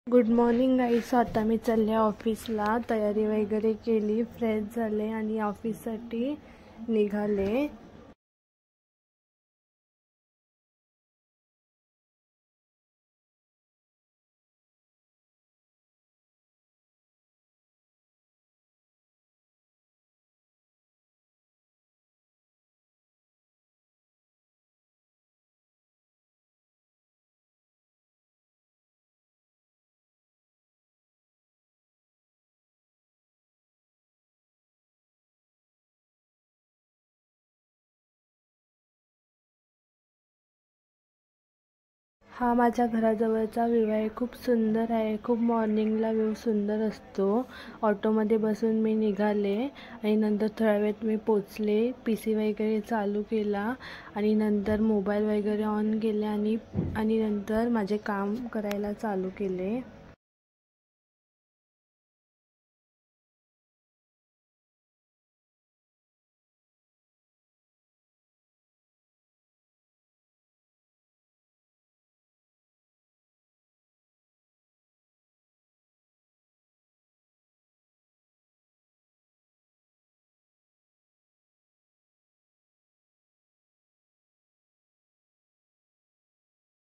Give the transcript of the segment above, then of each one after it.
Good morning गाईस. आता मी चालले ऑफिसला. तयारी वगैरे केली, फ्रेश झाले आणि ऑफिससाठी निघाले. हा माझ्या घराजवळचा व्ह्यू आहे. खूप सुंदर आहे. खूप मॉर्निंगला व्ह्यू सुंदर असतो. ऑटोमध्ये बसून मी निघाले आणि नंतर थोड्या वेळात मी पोचले. PC वगैरे चालू केला आणि नंतर मोबाईल वगैरे ऑन केले आणि नंतर माझे काम करायला चालू केले.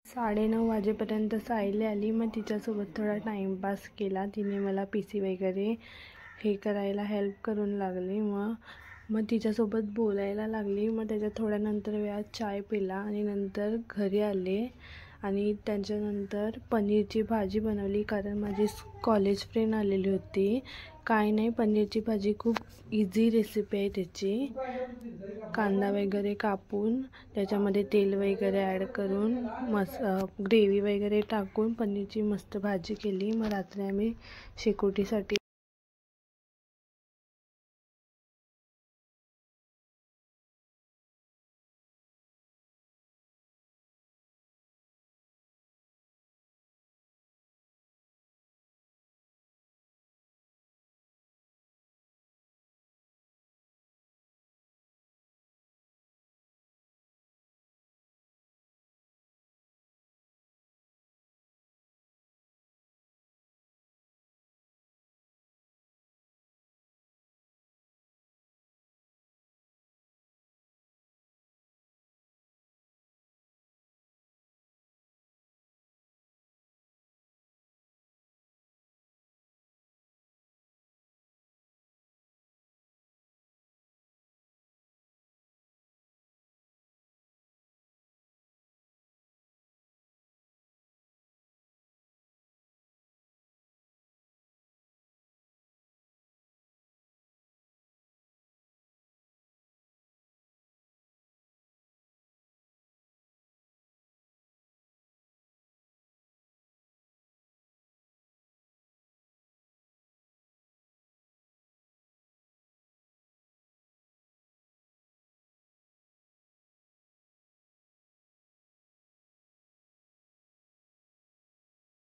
साडेनऊ वाजेपर्यंत सायली आली. मग तिच्यासोबत थोडा टाईमपास केला. तिने मला PC वगैरे हे करायला हेल्प करून लागली. मग तिच्यासोबत बोलायला लागली. मग त्याच्या थोड्यानंतर वेळात चाय पिला आणि नंतर घरी आले आणि त्याच्यानंतर पनीरची भाजी बनवली, कारण माझी कॉलेज फ्रेंड आलेली होती. काय नाही, पनीरची भाजी खूप इझी रेसिपी आहे त्याची. कांदा वगैरे कापून त्याच्यामध्ये तेल वगैरे ॲड करून ग्रेव्ही वगैरे टाकून पनीरची मस्त भाजी केली. मग रात्री आम्ही शेकोटीसाठी